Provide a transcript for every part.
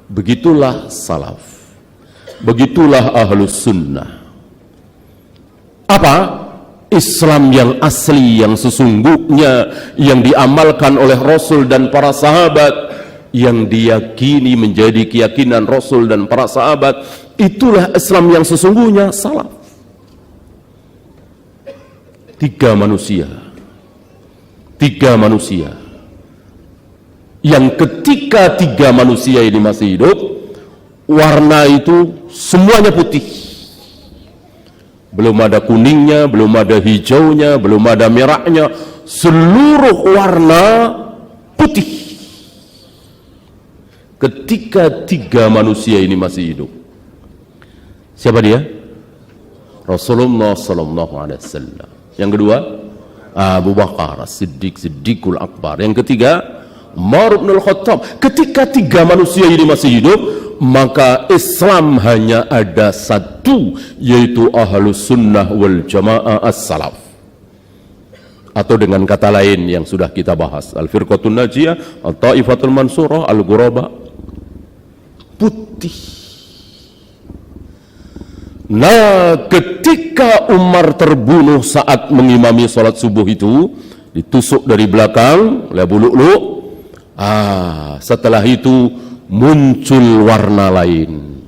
Begitulah salaf, begitulah ahlus sunnah. Apa? Islam yang asli, yang sesungguhnya, yang diamalkan oleh Rasul dan para sahabat, yang diyakini menjadi keyakinan Rasul dan para sahabat. Itulah Islam yang sesungguhnya, salaf. Tiga manusia yang ketika tiga manusia ini masih hidup, warna itu semuanya putih. Belum ada kuningnya, belum ada hijaunya, belum ada merahnya, seluruh warna putih. Ketika tiga manusia ini masih hidup. Siapa dia? Rasulullah sallallahu alaihi wasallam. Yang kedua, Abu Bakar Siddiqul Akbar. Yang ketiga, Umar bin Al-Khattab. Ketika tiga manusia ini masih hidup, maka Islam hanya ada satu, yaitu Ahlus Sunnah wal Jamaah as-Salaf. Atau dengan kata lain yang sudah kita bahas, Al-Firqatun Najiyah, Al-Ta'ifatul Mansurah, Al-Ghuraba. Putih. Nah, ketika Umar terbunuh saat mengimami salat subuh itu, ditusuk dari belakang oleh Abu Lu'lu'. Setelah itu muncul warna lain,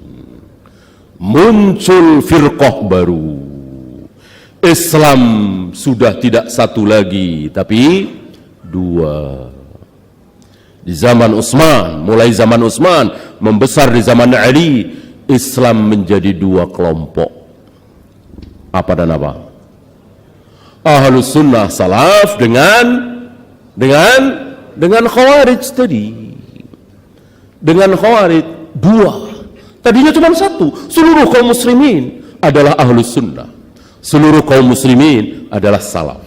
muncul firqah baru. Islam sudah tidak satu lagi, tapi dua. Di zaman Utsman, mulai zaman Utsman, membesar di zaman Ali, Islam menjadi dua kelompok. Apa dan apa? Ahlus Sunnah Salaf dengan Khawarij tadi. Dengan Khawarij dua. Tadinya cuma satu. Seluruh kaum muslimin adalah Ahlus Sunnah. Seluruh kaum muslimin adalah salaf.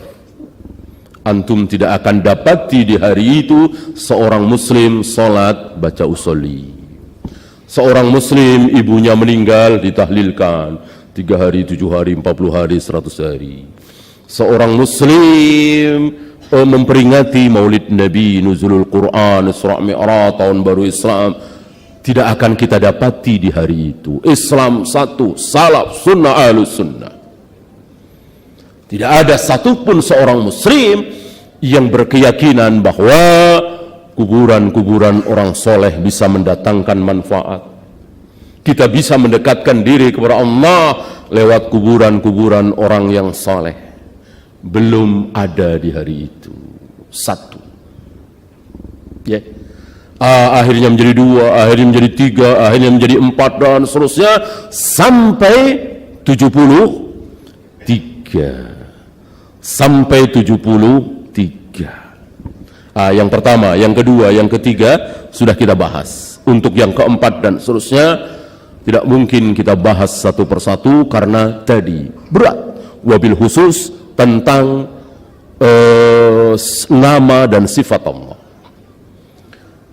Antum tidak akan dapati di hari itu seorang muslim salat baca usolli. Seorang muslim ibunya meninggal ditahlilkan 3 hari, 7 hari, 40 hari, 100 hari. Seorang muslim memperingati Maulid Nabi, nuzulul Quran, Isra Mi'raj, tahun baru Islam, tidak akan kita dapati di hari itu. Islam satu, salaf, sunnah, ahlus sunnah. Tidak ada satupun seorang muslim yang berkeyakinan bahwa kuburan-kuburan orang soleh bisa mendatangkan manfaat. Kita bisa mendekatkan diri kepada Allah lewat kuburan-kuburan orang yang soleh. Belum ada di hari itu. Satu. Ya. Akhirnya menjadi 2, akhirnya menjadi 3, akhirnya menjadi 4, dan seterusnya sampai 73. Sampai 73. Yang pertama, yang kedua, yang ketiga sudah kita bahas. Untuk yang keempat dan seterusnya tidak mungkin kita bahas satu persatu karena tadi berat. Wabil khusus tentang nama dan sifat Allah.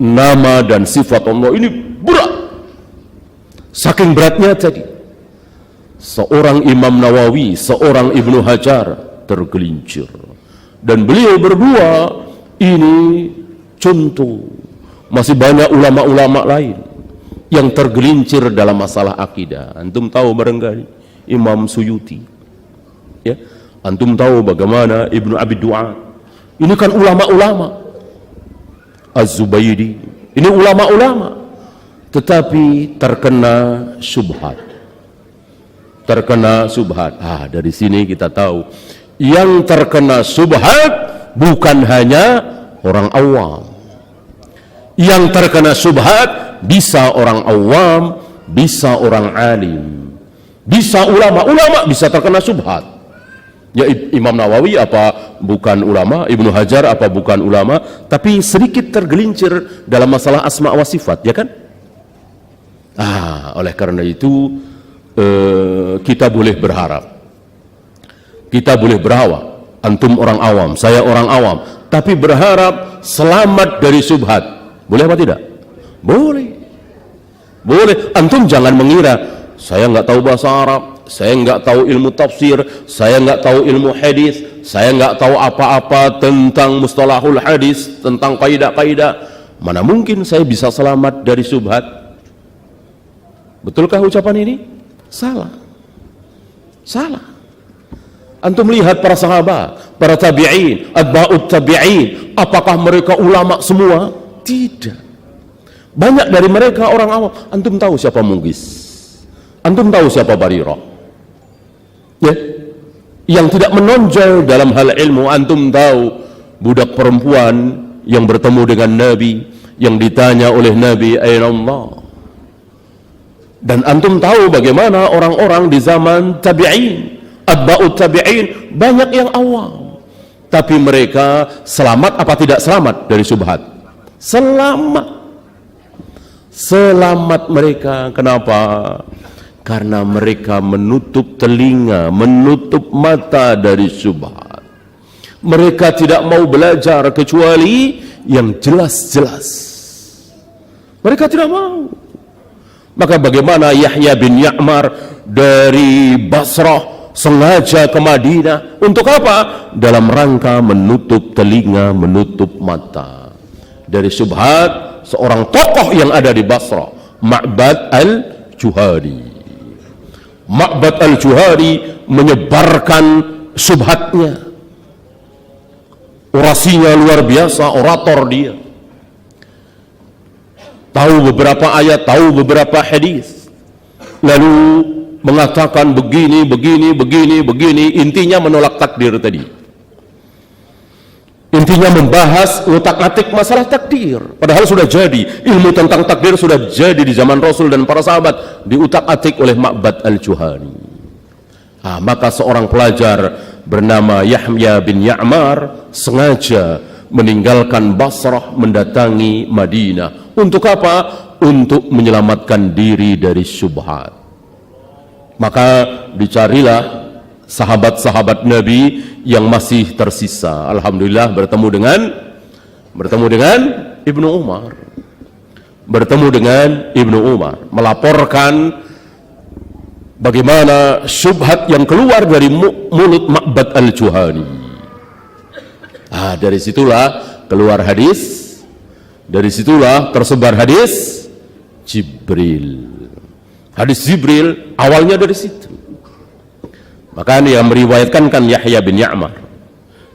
Nama dan sifat Allah ini berat. Saking beratnya tadi, seorang Imam Nawawi, seorang Ibnu Hajar tergelincir, dan beliau berdua ini contoh. Masih banyak ulama-ulama lain yang tergelincir dalam masalah akidah. Antum tahu barangkali Imam Suyuti, ya. Antum tahu bagaimana Ibnu Abi Du'ad. Ini kan ulama-ulama. Az-Zubaydi, ini ulama-ulama, tetapi terkena syubhat. Terkena syubhat. Dari sini kita tahu yang terkena syubhat bukan hanya orang awam. Yang terkena syubhat bisa orang awam, bisa orang alim, bisa ulama. Ulama bisa terkena syubhat. Ya, Imam Nawawi apa bukan ulama? Ibnu Hajar apa bukan ulama? Tapi sedikit tergelincir dalam masalah asma wa sifat, ya kan? Oleh karena itu kita boleh berharap. Kita boleh berawak, antum orang awam, saya orang awam, tapi berharap selamat dari syubhat. Boleh apa tidak? Boleh. Boleh. Antum jangan mengira saya nggak tahu bahasa Arab, saya nggak tahu ilmu tafsir, saya nggak tahu ilmu hadis, saya nggak tahu apa-apa tentang mustalahul hadis, tentang kaidah-kaidah. Mana mungkin saya bisa selamat dari syubhat? Betulkah ucapan ini? Salah. Salah. Antum lihat para sahabat, para tabi'in, atba'ut tabi'in, apakah mereka ulama semua? Tidak. Banyak dari mereka orang awam. Antum tahu siapa Mughis? Antum tahu siapa Barirah? Ya. Yang tidak menonjol dalam hal ilmu. Antum tahu budak perempuan yang bertemu dengan Nabi, yang ditanya oleh Nabi, "Aina Allah?" Dan antum tahu bagaimana orang-orang di zaman tabi'in, atba'ut tabi'in, banyak yang awam, tapi mereka selamat apa tidak selamat dari syubhat? Selamat. Selamat mereka. Kenapa? Karena mereka menutup telinga, menutup mata dari syubhat. Mereka tidak mau belajar kecuali yang jelas-jelas. Mereka tidak mau. Maka bagaimana Yahya bin Ya'mar dari Basrah sengaja ke Madinah untuk apa? Dalam rangka menutup telinga, menutup mata dari syubhat seorang tokoh yang ada di Basrah, Ma'bad al-Juhani. Ma'bad al-Juhani menyebarkan syubhatnya. Orasinya luar biasa, orator dia. Tahu beberapa ayat, tahu beberapa hadis, lalu mengatakan begini, intinya menolak takdir tadi. Intinya membahas utak-atik masalah takdir, padahal sudah jadi, ilmu tentang takdir sudah jadi di zaman Rasul dan para sahabat, diutak-atik oleh Ma'bad al-Juhani. Maka seorang pelajar bernama Yahya bin Ya'mar sengaja meninggalkan Basrah mendatangi Madinah. Untuk apa? Untuk menyelamatkan diri dari syubhat. Maka dicarilah sahabat-sahabat Nabi yang masih tersisa. Alhamdulillah bertemu dengan Ibnu Umar. Bertemu dengan Ibnu Umar, melaporkan bagaimana syubhat yang keluar dari mulut Ma'bad al-Juhani. Dari situlah keluar hadis. Dari situlah tersebar hadis Jibril. Hadis Jibril awalnya dari situ. Maka yang meriwayatkan kan Yahya bin Ya'mar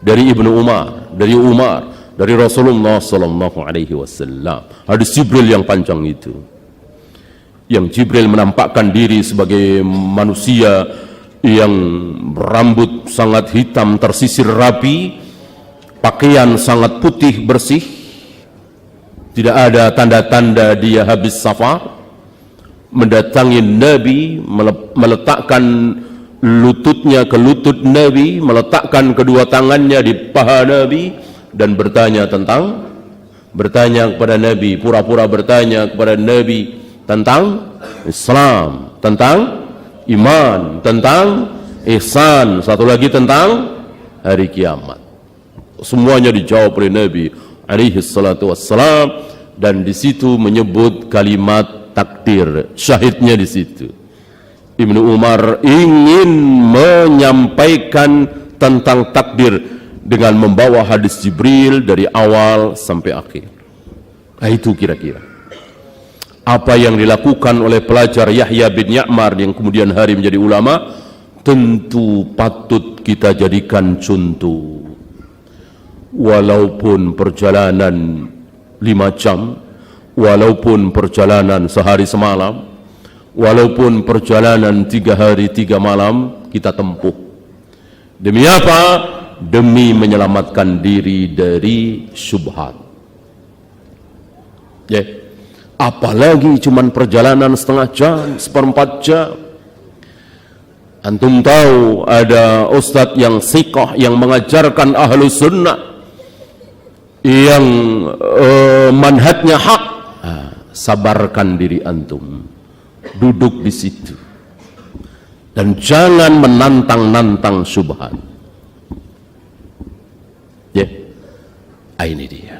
dari Ibnu Umar, dari Rasulullah sallallahu alaihi wasallam. Hadis Jibril yang panjang itu. Yang Jibril menampakkan diri sebagai manusia yang berambut sangat hitam tersisir rapi, pakaian sangat putih bersih. Tidak ada tanda-tanda dia habis safar. Mendatangi Nabi, meletakkan lututnya ke lutut Nabi, meletakkan kedua tangannya di paha Nabi, dan bertanya kepada Nabi, pura-pura bertanya kepada Nabi tentang Islam, tentang iman, tentang ihsan, satu lagi tentang hari kiamat. Semuanya dijawab oleh Nabi alaihi salatu wassalam, dan di situ menyebut kalimat takdir. Syahidnya di situ. Ibnu Umar ingin menyampaikan tentang takdir dengan membawa hadis Jibril dari awal sampai akhir. Itu kira-kira apa yang dilakukan oleh pelajar Yahya bin Ya'mar yang kemudian hari menjadi ulama. Tentu patut kita jadikan contoh. Walaupun perjalanan 5 jam, walaupun perjalanan sehari semalam, walaupun perjalanan 3 hari 3 malam kita tempuh. Demi apa? Demi menyelamatkan diri dari syubhat. Apalagi cuman perjalanan setengah jam, 1/4 jam. Antum tahu ada ustadz yang siqah yang mengajarkan ahlu sunnah yang manhajnya hak. Sabarkan diri antum, duduk di situ dan jangan menantang-nantang syubhat. Ini dia.